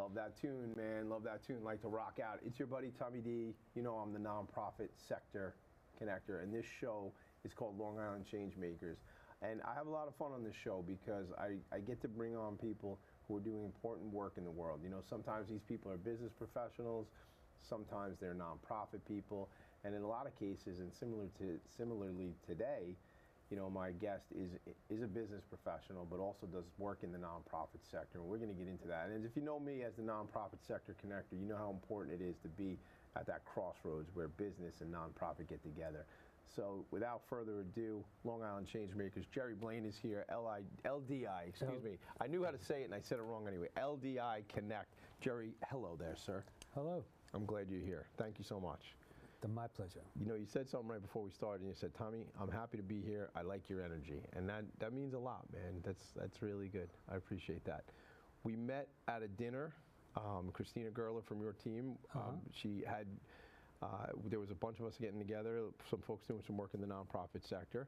Love that tune, man. Love that tune. Like to rock out. It's your buddy Tommy D. You know I'm the nonprofit sector connector, and this show is called Long Island Changemakers. And I have a lot of fun on this show because I get to bring on people who are doing important work in the world. You know, sometimes these people are business professionals, sometimes they're nonprofit people, and in a lot of cases, and similarly today, you know, my guest is a business professional, but also does work in the nonprofit sector, and we're going to get into that. And if you know me as the nonprofit sector connector, you know how important it is to be at that crossroads where business and nonprofit get together. So without further ado, Long Island Changemakers, Jerry Blaine is here, LDI, excuse me. I knew how to say it and I said it wrong anyway, LDI Connect. Jerry, hello there, sir. Hello. I'm glad you're here. Thank you so much. My pleasure. You know, you said something right before we started, and you said, Tommy, I'm happy to be here. I like your energy. And that means a lot, man. That's really good. I appreciate that. We met at a dinner. Christina Gerler from your team, she had, there was a bunch of us getting together, some folks doing some work in the nonprofit sector.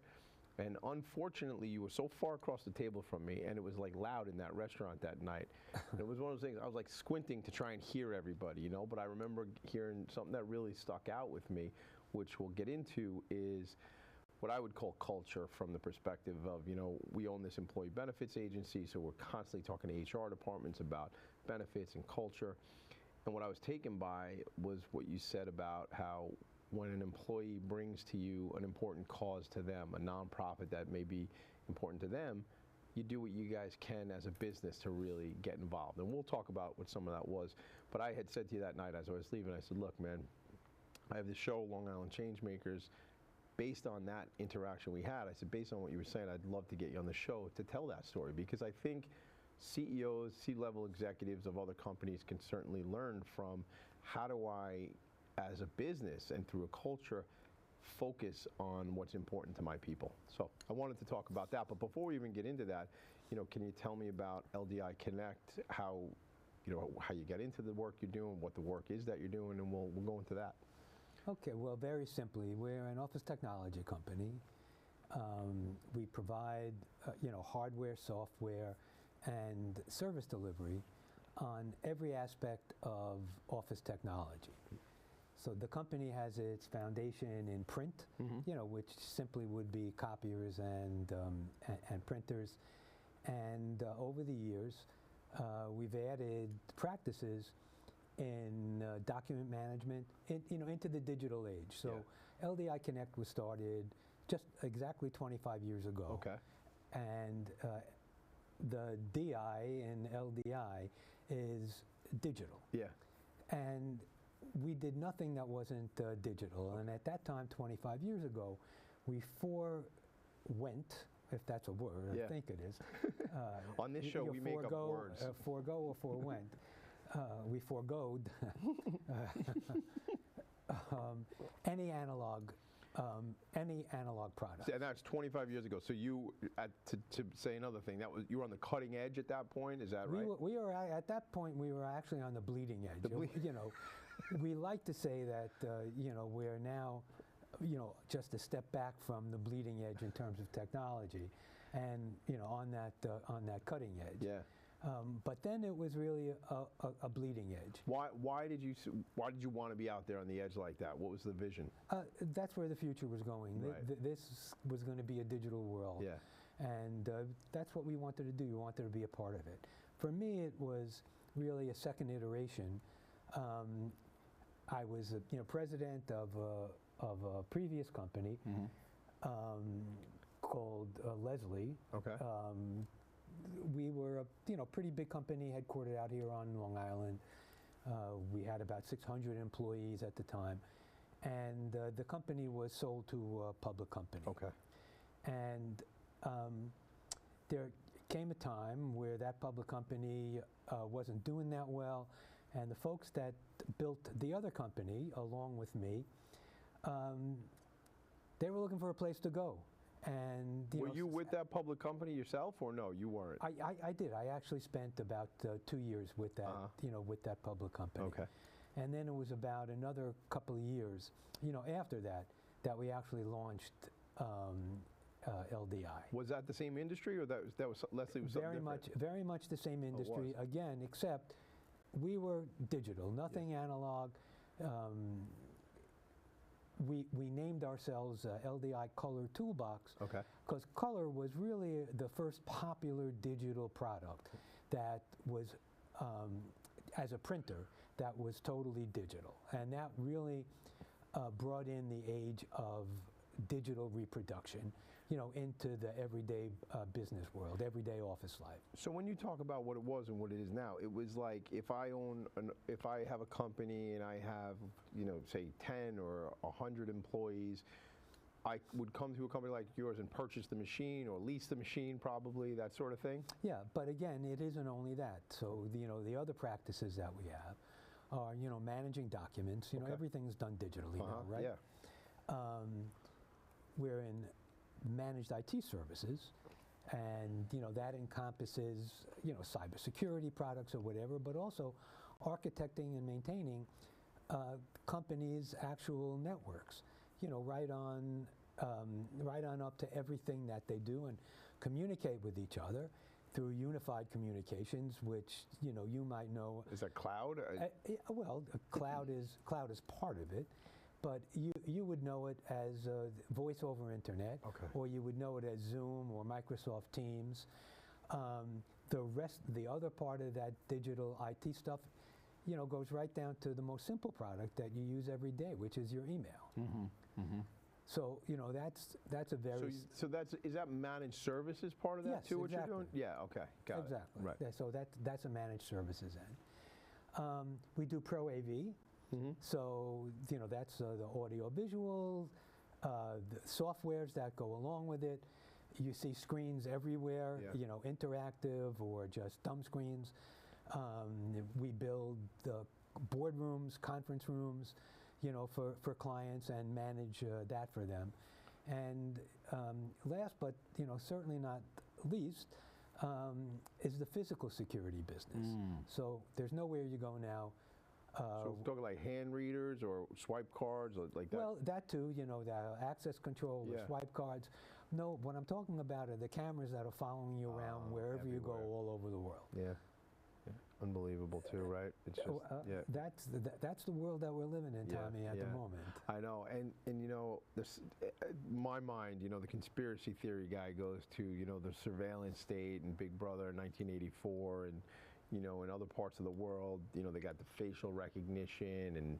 And unfortunately, you were so far across the table from me, and it was like loud in that restaurant that night. And it was one of those things, I was like squinting to try and hear everybody, you know, but I remember hearing something that really stuck out with me, which we'll get into, is what I would call culture from the perspective of, you know, we own this employee benefits agency, so we're constantly talking to HR departments about benefits and culture. And what I was taken by was what you said about how when an employee brings to you an important cause to them, a nonprofit that may be important to them, you do what you guys can as a business to really get involved. And we'll talk about what some of that was. But I had said to you that night as I was leaving, I said, look, man, I have this show, Long Island Changemakers. Based on that interaction we had, I said, based on what you were saying, I'd love to get you on the show to tell that story, because I think CEOs, C-level executives of other companies can certainly learn from how do I, as a business and through a culture, focus on what's important to my people. So I wanted to talk about that, but before we even get into that, you know, can you tell me about LDI Connect, how, you know, how you get into the work you're doing, what the work is that you're doing, and we'll go into that. Okay, well, very simply, we're an office technology company. We provide, you know, hardware, software, and service delivery on every aspect of office technology. So the company has its foundation in print, you know, which simply would be copiers and printers. And over the years, we've added practices in document management, you know, into the digital age. So LDI Connect was started just exactly 25 years ago. Okay. And the DI in LDI is digital. Yeah. And we did nothing that wasn't digital. And at that time, 25 years ago, we forewent, if that's a word, I think it is. On this show, we make up words. Forego or forewent. We foregoed any analog product. And that's 25 years ago. So you, to say another thing, that was, you were on the cutting edge at that point. Is that right? We were at that point. We were actually on the bleeding edge. You know, we like to say that you know, we're now, you know, just a step back from the bleeding edge in terms of technology, and you know, on that cutting edge. Yeah. But then it was really a bleeding edge. Why did you want to be out there on the edge like that? What was the vision? That's where the future was going. Right. This was going to be a digital world. Yeah. And that's what we wanted to do. We wanted to be a part of it. For me, it was really a second iteration. I was, you know, president of a previous company called Leslie. Okay. We were a, you know, pretty big company headquartered out here on Long Island. We had about 600 employees at the time, and the company was sold to a public company. Okay. And there came a time where that public company wasn't doing that well, and the folks that built the other company along with me, they were looking for a place to go. And were you with that public company yourself, or no, you weren't? I did. I actually spent about 2 years with that, you know, with that public company. Okay. And then it was about another couple of years, you know, after that, that we actually launched LDI. Was that the same industry, or that was Leslie was something different? Very much the same industry. Again, except we were digital, nothing analog. We named ourselves LDI Color Toolbox because color was really the first popular digital product that was, as a printer, that was totally digital. And that really brought in the age of digital reproduction, into the everyday business world, everyday office life. So when you talk about what it was and what it is now, it was like if I have a company and I have, say 10 or 100 employees, I would come to a company like yours and purchase the machine or lease the machine, probably, that sort of thing? Yeah, but again, it isn't only that. So, the other practices that we have are, managing documents. Everything's done digitally now, right? Yeah. We're in managed IT services, and that encompasses cybersecurity products or whatever, but also architecting and maintaining companies' actual networks. Right on up to everything that they do and communicate with each other through unified communications, which you might know. Is that cloud? Well, cloud is part of it. But you would know it as voice over internet, or you would know it as Zoom or Microsoft Teams. The other part of that digital IT stuff, goes right down to the most simple product that you use every day, which is your email. So that's a very is that managed services part of that too? What Exactly. you're doing? Yeah. Okay. Got it. Exactly. Right. Yeah, so that's a managed services end. We do Pro AV. So, that's the audio visual, the softwares that go along with it. You see screens everywhere, interactive or just thumb screens. We build the boardrooms, conference rooms, for clients and manage that for them. And last but, certainly not least, is the physical security business. So there's nowhere you go now. So we're talking like hand readers or swipe cards or like that? Well, that too, the access control, the swipe cards. No, what I'm talking about are the cameras that are following you around wherever you go all over the world. Yeah. Unbelievable too, right? It's just, that's the world that we're living in, Tommy, at the moment. I know, and this, my mind, the conspiracy theory guy goes to, the surveillance state and Big Brother in 1984 and, in other parts of the world, they got the facial recognition and,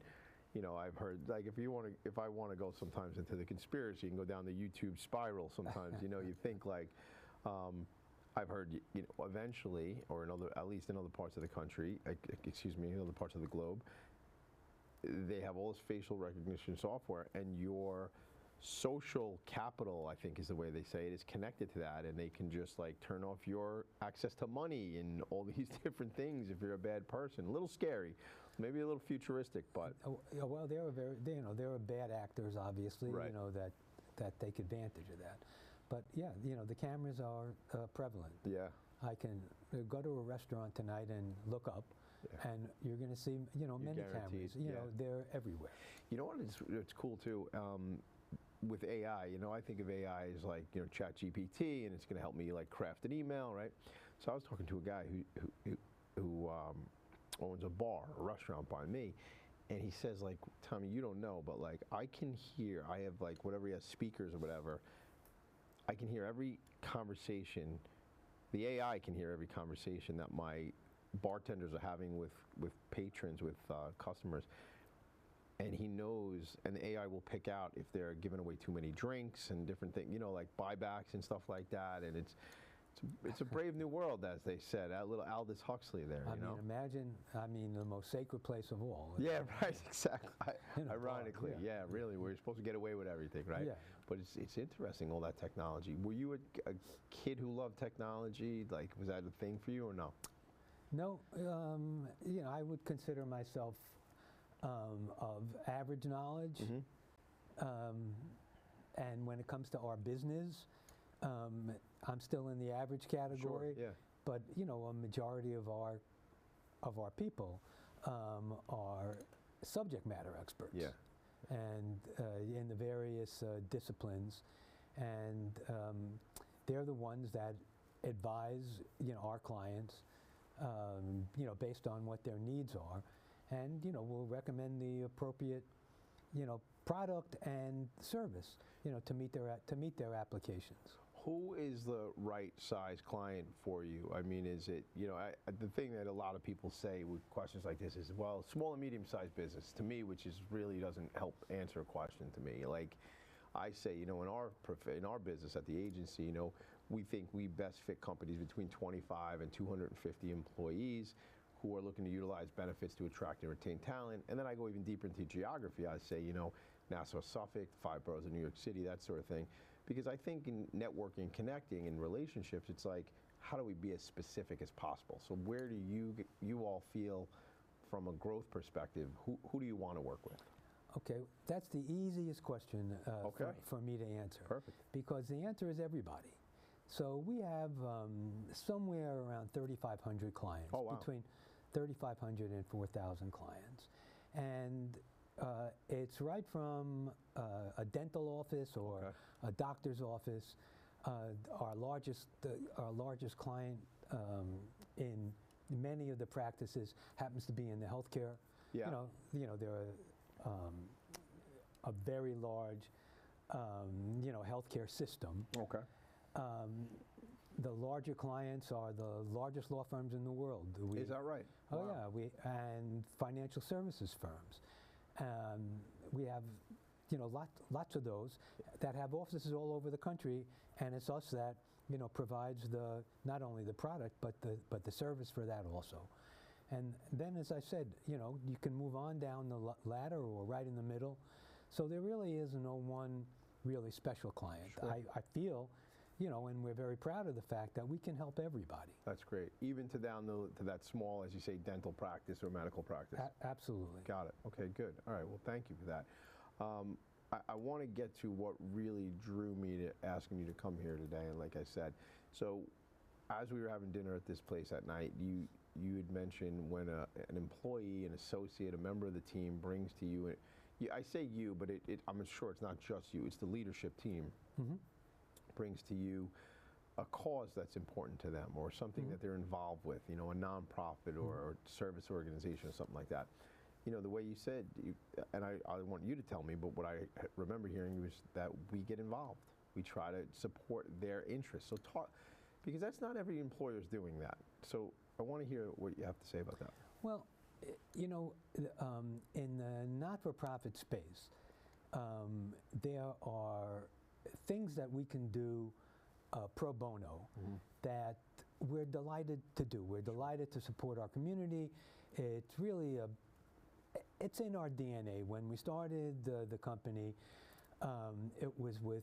I've heard, like, if I want to go sometimes into the conspiracy and go down the YouTube spiral sometimes, you think like, I've heard, eventually, or at least in other parts of the country, in other parts of the globe, they have all this facial recognition software, and your social capital, I think is the way they say it, is connected to that, and they can just like turn off your access to money and all these different things if you're a bad person. A little scary, maybe a little futuristic, but well, there are bad actors, obviously, right. that take advantage of that. But yeah, the cameras are prevalent. Yeah. I can go to a restaurant tonight and look up, and you're going to see, many cameras. They're everywhere. You know what? It's cool too. With AI, I think of AI as like, ChatGPT, and it's going to help me like craft an email, right? So I was talking to a guy who owns a bar, a restaurant by me, and he says like, Tommy, you don't know, but like I can hear, I have like whatever he has, speakers or whatever, I can hear every conversation, the AI can hear every conversation that my bartenders are having with patrons, with customers. And he knows, and the AI will pick out if they're giving away too many drinks and different things, like buybacks and stuff like that. And it's a brave new world, as they said. A little Aldous Huxley there, I mean, imagine, the most sacred place of all. Yeah, right, exactly. Ironically, yeah, really, we're supposed to get away with everything, right? Yeah. But it's interesting, all that technology. Were you a kid who loved technology? Like, was that a thing for you or no? No, I would consider myself of average knowledge, and when it comes to our business, I'm still in the average category. Sure, yeah. But a majority of our people are subject matter experts. Yeah. And in the various disciplines, and they're the ones that advise our clients based on what their needs are, and we'll recommend the appropriate, product and service, to meet their applications. Who is the right size client for you? I mean, is it, the thing that a lot of people say with questions like this is, well, small and medium sized business to me, which is really doesn't help answer a question to me. Like I say, in our business at the agency, we think we best fit companies between 25 and 250 employees who are looking to utilize benefits to attract and retain talent. And then I go even deeper into geography. I say, Nassau, Suffolk, 5 boroughs of New York City, that sort of thing. Because I think in networking, connecting, and relationships, it's like, how do we be as specific as possible? So where do you all feel, from a growth perspective, who do you want to work with? Okay, that's the easiest question for me to answer. Perfect. Because the answer is everybody. So we have somewhere around 3,500 clients, oh, wow. Between 3,500 and 4,000 clients. And it's right from a dental office or a doctor's office. Our largest client in many of the practices happens to be in the healthcare. Yeah. They're a very large, healthcare system. Okay. The larger clients are the largest law firms in the world. Is that right? Oh, wow. yeah. And financial services firms. We have, lots of those that have offices all over the country, and it's us that, provides not only the product but the service for that also. And then, as I said, you can move on down the ladder or right in the middle. So there really is no one really special client. Sure. I feel, and we're very proud of the fact that we can help everybody. That's great. Even to that small, as you say, dental practice or medical practice. Absolutely. Got it. Okay, good. All right. Well, thank you for that. I want to get to what really drew me to asking you to come here today. And like I said, so as we were having dinner at this place at night, you had mentioned when an employee, an associate, a member of the team brings to you, I say you, but I'm sure it's not just you, it's the leadership team, brings to you a cause that's important to them or something that they're involved with, a nonprofit or service organization or something like that. The way you said, and I want you to tell me, but what I remember hearing was that we get involved. We try to support their interests. So because that's not every employer is doing that. So I want to hear what you have to say about that. Well, in the not-for-profit space, there are things that we can do pro bono that we're delighted to do. We're delighted to support our community. It's really it's in our DNA. When we started the company, it was with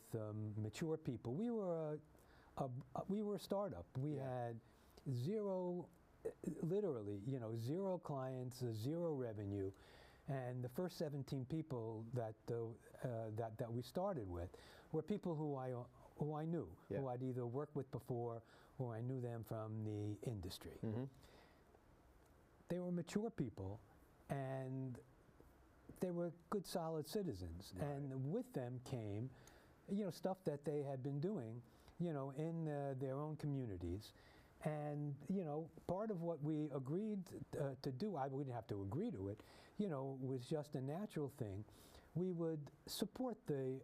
mature people. We were a startup. We had literally, zero clients, zero revenue, and the first 17 people that we started with were people who I knew, who I'd either worked with before or I knew them from the industry. They were mature people, and they were good, solid citizens. Right. And with them came, stuff that they had been doing, in their own communities. And, part of what we agreed to do, we didn't have to agree to it, was just a natural thing. We would support the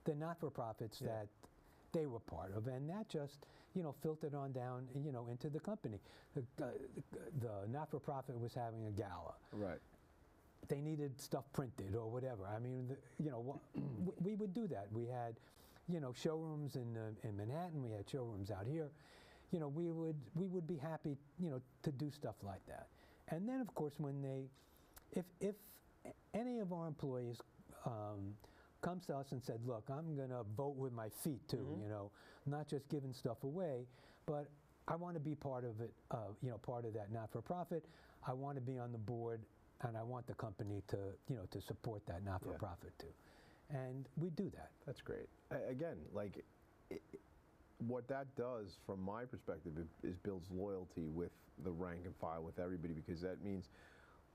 not-for-profits that they were part of, and that just, filtered on down, into the company. The not-for-profit was having a gala. Right. They needed stuff printed or whatever. I mean, we would do that. We had, showrooms in Manhattan. We had showrooms out here. We would be happy, to do stuff like that. And then, of course, if any of our employees comes to us and said, look, I'm going to vote with my feet too, not just giving stuff away, but I want to be part of it, part of that not-for-profit. I want to be on the board, and I want the company to, to support that not-for-profit too. And we do that. That's great. Again, what that does, from my perspective, is builds loyalty with the rank and file, with everybody, because that means,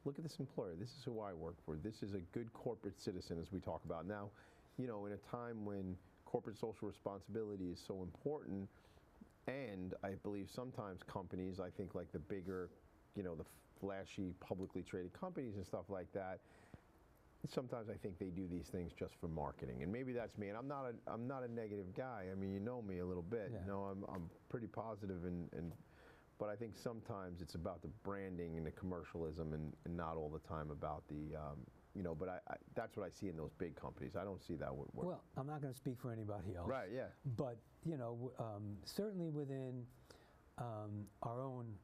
look at this employer. This is who I work for. This is a good corporate citizen, as we talk about now. In a time when corporate social responsibility is so important, And I believe sometimes companies, I think like the bigger, the flashy publicly traded companies and stuff like that, sometimes I think they do these things just for marketing. And maybe that's me. And I'm not a negative guy. I mean, you know me a little bit. Yeah. I'm pretty positive but I think sometimes it's about the branding and the commercialism and not all the time about the but that's what I see in those big companies. I don't see that work. Well, I'm not going to speak for anybody else. Right, yeah. But, certainly within our own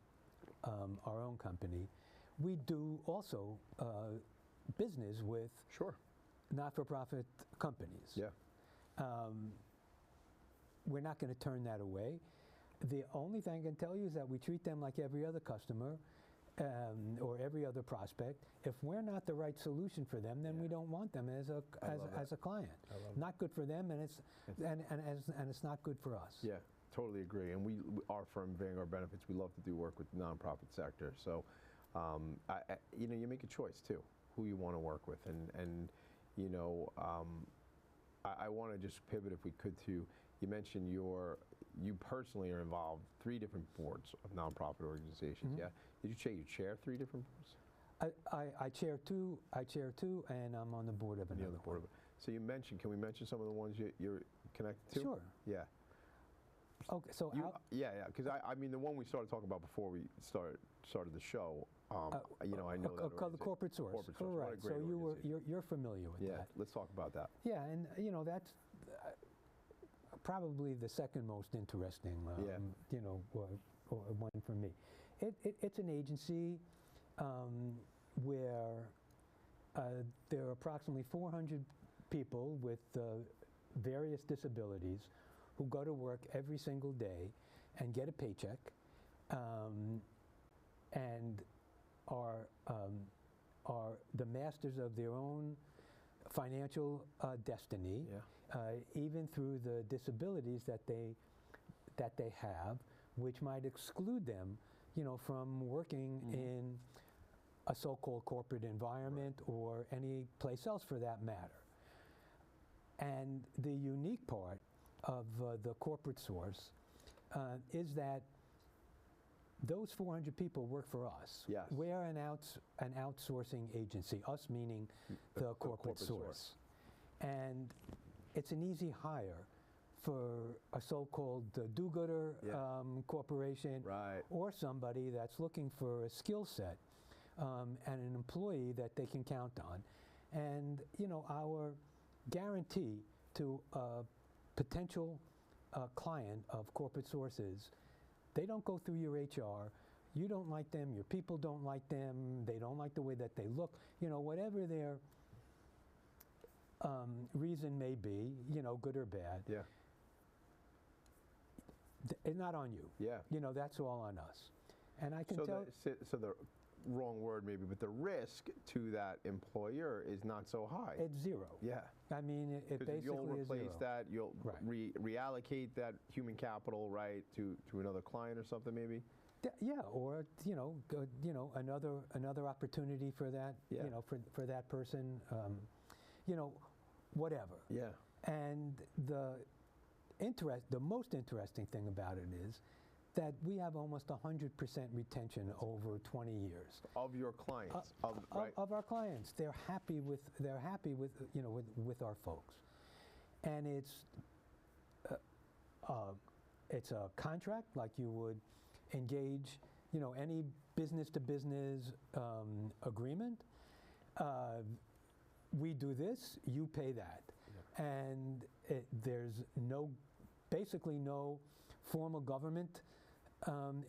company, we do also business with Sure. not-for-profit companies. Yeah. We're not going to turn that away. The only thing I can tell you is that we treat them like every other customer or every other prospect. If we're not the right solution for them, then we don't want them as a client. Not good for them, and it's not good for us. Yeah, totally agree. And our firm, Vanguard Benefits, we love to do work with the nonprofit sector. So, you make a choice too, who you want to work with, and I want to just pivot if we could to. You mentioned you personally are involved 3 different boards of nonprofit organizations. Mm-hmm. Yeah, did you say you chair 3 different boards? I chair two, and I'm on the board of another one. So can we mention some of the ones you're connected to? Sure. Yeah. Okay, so because I mean the one we started talking about before we started the show. I know that called the Corporate Source. Corporate Source. Right. So you're familiar with that. Yeah. Let's talk about that. Yeah, and that's probably the second most interesting. One for me. It's an agency where there are approximately 400 people with various disabilities who go to work every single day and get a paycheck and are the masters of their own financial destiny, even through the disabilities that they have, which might exclude them, from working in a so-called corporate environment or any place else for that matter. And the unique part of the Corporate Source is that those 400 people work for us. Yes. We're an outsourcing agency, us meaning the corporate source. And it's an easy hire for a so-called do-gooder corporation, right, or somebody that's looking for a skill set and an employee that they can count on. And, our guarantee to a potential client of Corporate Sources, they don't go through your HR. You don't like them. Your people don't like them. They don't like the way that they look. Whatever their reason may be, good or bad. Yeah. It's not on you. Yeah. That's all on us. And I can tell. So the wrong word maybe, but the risk to that employer is not so high. It's zero. Yeah. I mean, it basically is you'll replace zero. that, you'll reallocate that human capital, right, to another client or something maybe? Yeah, or, another opportunity for that, for that person, whatever. Yeah. And the most interesting thing about it is that we have almost 100% retention over 20 years of your clients. Of our clients. They're happy with with our folks, and it's a contract like you would engage any business to business agreement. We do this, you pay that, and there's basically no formal government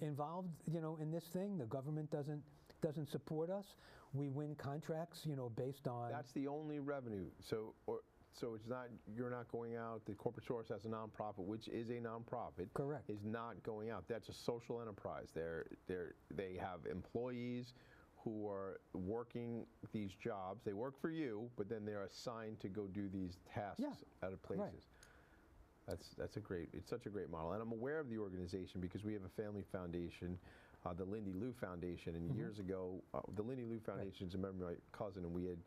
involved, in this thing. The government doesn't support us. We win contracts, based on. That's the only revenue. So it's not, you're not going out. The Corporate Source as a nonprofit, which is a nonprofit, correct, is not going out. That's a social enterprise. They have employees who are working these jobs. They work for you, but then they're assigned to go do these tasks at other places. Right. It's such a great model. And I'm aware of the organization because we have a family foundation, the Lindy Lou Foundation. And years ago, the Lindy Lou Foundation is a member of my cousin, and we had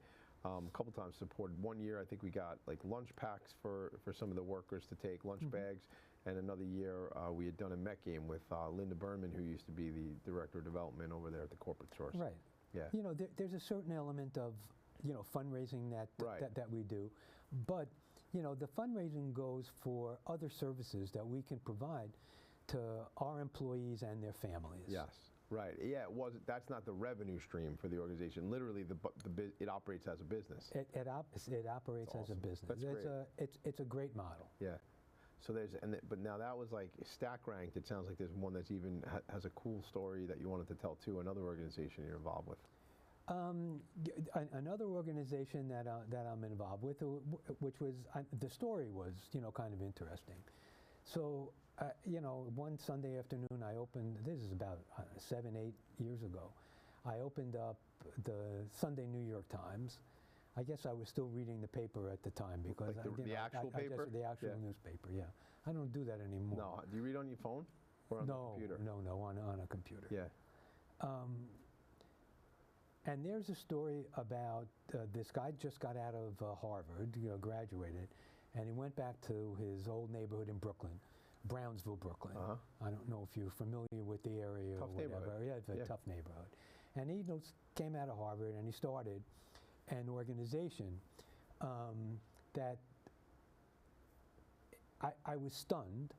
a couple times supported. One year, I think we got like lunch packs for some of the workers to take, lunch bags. And another year, we had done a Met game with Linda Berman, who used to be the director of development over there at the corporate source. Right. Yeah. You know, there's a certain element of, you know, fundraising Right. that we do, but you know, the fundraising goes for other services that we can provide to our employees and their families. Yes. Right. Yeah. It wasn't. That's not the revenue stream for the organization. Literally, it operates as a business. It operates as a awesome. business. That's great. It's a great model. Yeah. So there's, but now that was like stack ranked. It sounds like there's one that's even has a cool story that you wanted to tell too. Another organization you're involved with. Another organization that I'm involved with, which was the story was, you know, kind of interesting. So you know, one Sunday afternoon I opened. This is about 7, 8 years ago. I opened up the Sunday New York Times. I guess I was still reading the paper at the time because Like the actual paper? The actual Yeah. newspaper. Yeah, I don't do that anymore. No. Do you read on your phone or on the computer? No, on a computer. Yeah. And there's a story about this guy just got out of Harvard, you know, graduated, and he went back to his old neighborhood in Brooklyn, Brownsville, Brooklyn. I don't know if you're familiar with the area Tough or whatever. neighborhood. Yeah, it's a Yeah. tough neighborhood. And he came out of Harvard and he started an organization that I was stunned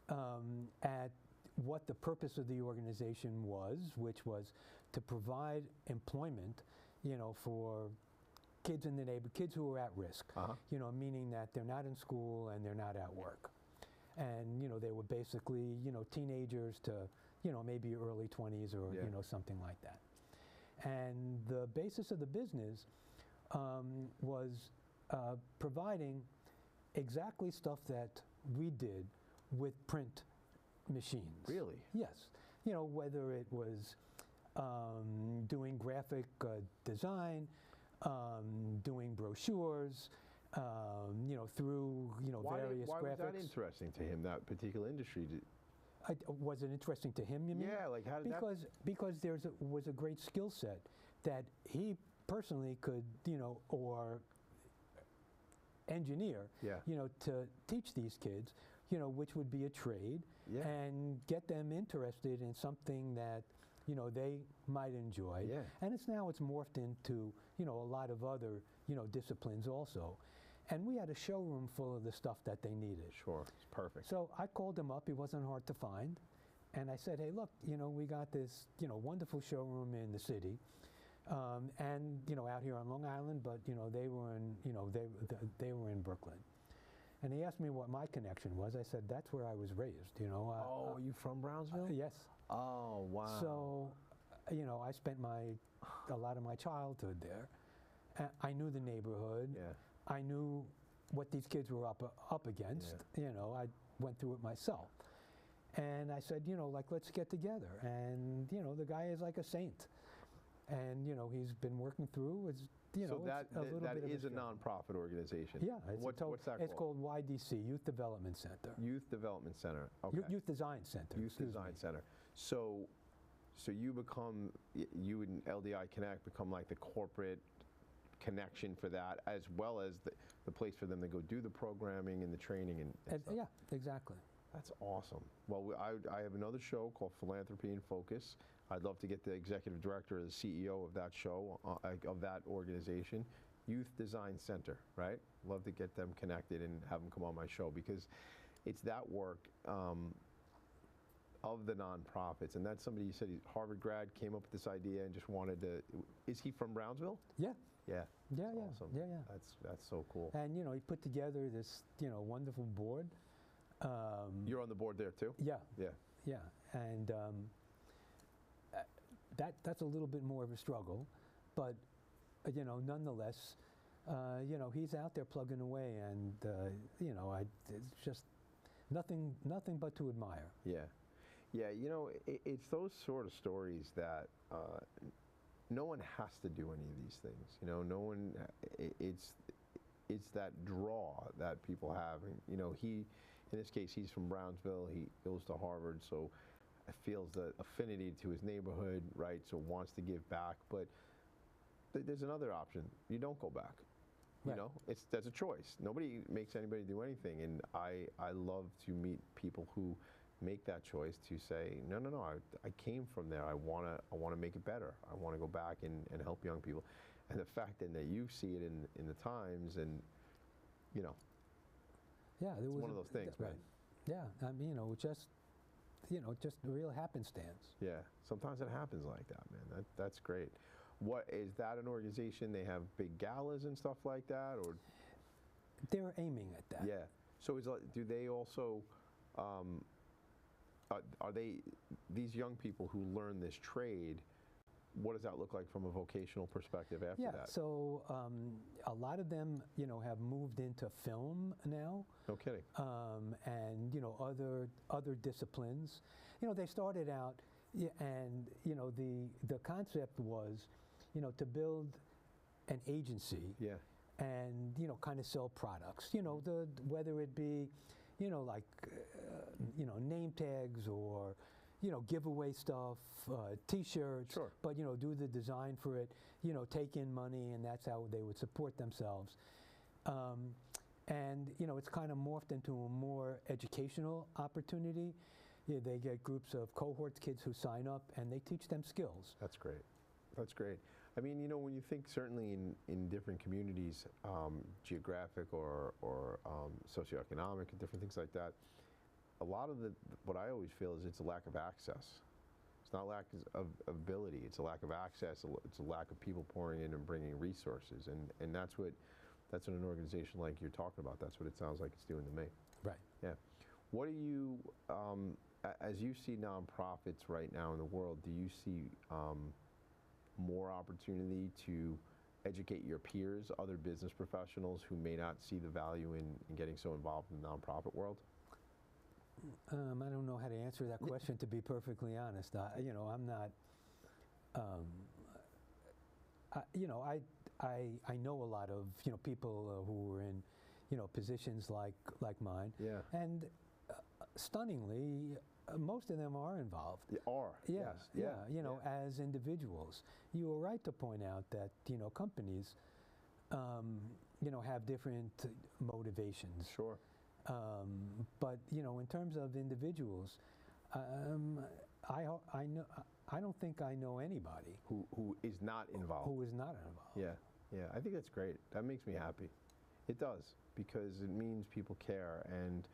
at what the purpose of the organization was, which was to provide employment, you know, for kids in the neighborhood, kids who are at risk, you know, meaning that they're not in school and they're not at work. And, you know, they were basically, you know, teenagers to, you know, maybe early 20s or, you know, something like that. And the basis of the business was providing exactly stuff that we did with print machines. Really? Yes. You know, whether it was doing graphic design, doing brochures, you know, through, you know, various why graphics. was that interesting to him, that particular industry? Was it interesting to him, you mean? Yeah, like how did because there was a great skill set that he personally could, you know, or engineer, you know, to teach these kids, you know, which would be a trade, and get them interested in something that, you know, they might enjoy. And it's morphed into, you know, a lot of other, you know, disciplines also. And we had a showroom full of the stuff that they needed. Sure, it's perfect. So I called him up. He wasn't hard to find. And I said, hey, look, you know, we got this, you know, wonderful showroom in the city. And, you know, out here on Long Island, but, you know, they were in, you know, they were in Brooklyn. And he asked me what my connection was. I said, that's where I was raised, you know. Are you from Brownsville? Yes. Oh, wow. So, you know, I spent a lot of my childhood there. I knew the neighborhood. I knew what these kids were up against. You know, I went through it myself. And I said, you know, like, let's get together. And, you know, the guy is like a saint. And, you know, he's been working through, you know, that is a struggle. nonprofit organization. Yeah. What's that It's called? called YDC, Youth Development Center. Youth Development Center. Okay. Youth Design Center. Youth Design Center. So you and LDI Connect become like the corporate connection for that, as well as the place for them to go do the programming and the training and stuff. Yeah, exactly. That's awesome. Well, I have another show called Philanthropy in Focus. I'd love to get the executive director or the CEO of that show, of that organization. Youth Design Center, right? Love to get them connected and have them come on my show, because it's that work of the nonprofits. And that's somebody, you said he's Harvard grad, came up with this idea and just wanted to, is he from Brownsville? Yeah. Yeah. Yeah, That's awesome. Yeah. That's so cool. And, you know, he put together this, you know, wonderful board. You're on the board there too? Yeah. Yeah. Yeah. And that's a little bit more of a struggle, but, you know, nonetheless, you know, he's out there plugging away, and, you know, it's just nothing but to admire. Yeah. Yeah, you know, it's those sort of stories that no one has to do any of these things. You know, no one. It's that draw that people have. And, you know, in this case, he's from Brownsville. He goes to Harvard, so feels the affinity to his neighborhood, right? So wants to give back. But there's another option. You don't go back. You Right. know, that's a choice. Nobody makes anybody do anything, and I love to meet people who make that choice to say, no, no, no, I came from there. I wanna make it better. I wanna go back and help young people. And the fact then that you see it in the Times, and you know, Yeah, there it's was one of those things, man. right. Yeah, I mean, just just a real happenstance. Yeah, sometimes it happens like that, man. That's great. What is that an organization? They have big galas and stuff like that, or They're aiming at that. yeah. So do they also? Are they these young people who learn this trade? What does that look like from a vocational perspective after Yeah, that? so a lot of them, have moved into film now, No kidding. and other disciplines. They started out, and the concept was, to build an agency Yeah. and kind of sell products. Whether it be, like name tags or giveaway stuff, T-shirts. Sure. But do the design for it. Take in money, and that's how they would support themselves. And it's kind of morphed into a more educational opportunity. They get groups of cohorts, kids who sign up, and they teach them skills. That's great. That's great. I mean, when you think certainly in different communities, geographic or socioeconomic and different things like that, a lot of what I always feel is it's a lack of access. It's not lack of ability. It's a lack of access. It's a lack of people pouring in and bringing resources. And that's what an organization like you're talking about. That's what it sounds like it's doing to me. Right. Yeah. What do you, as you see nonprofits right now in the world, do you see more opportunity to educate your peers, other business professionals who may not see the value in getting so involved in the nonprofit world? I don't know how to answer that question, to be perfectly honest. I'm not. I know a lot of people who are in positions like mine. Yeah. And stunningly, most of them are involved. They are. Yeah, Yes. yeah. As individuals, you were right to point out that companies, have different motivations. Sure. But in terms of individuals, I don't think I know anybody Who is not involved. who is not involved. Yeah. Yeah. I think that's great. That makes me happy. It does, because it means people care. And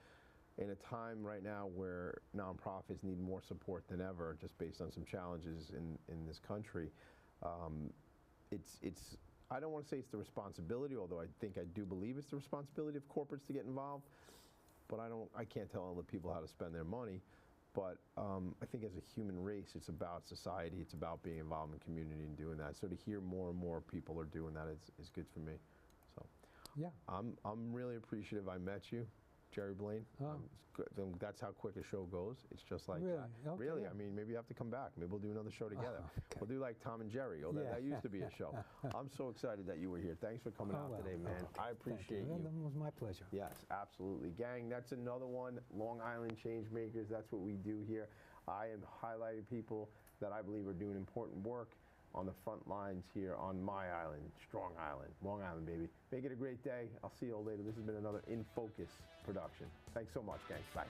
in a time right now where nonprofits need more support than ever, just based on some challenges in this country, it's I don't want to say it's the responsibility, although I do believe it's the responsibility of corporates to get involved. But I can't tell other people how to spend their money. But I think as a human race, it's about society. It's about being involved in the community and doing that. So to hear more and more people are doing that is good for me. So Yeah. I'm really appreciative I met you, Jerry Blaine. Oh. That's how quick a show goes. It's just like Really? that. Okay, Really, yeah. I mean, maybe you have to come back. Maybe we'll do another show together. Okay. We'll do like Tom and Jerry. Oh, Yeah. that used to be a show. I'm so excited that you were here. Thanks for coming out well, today, man. okay. I Thank appreciate you. That was my pleasure. Yes, absolutely. Gang, that's another one. Long Island Changemakers. That's what we do here. I am highlighting people that I believe are doing important work on the front lines here on my island, Strong Island, Long Island, baby. Make it a great day. I'll see you all later. This has been another In Focus production. Thanks so much, gang. Bye.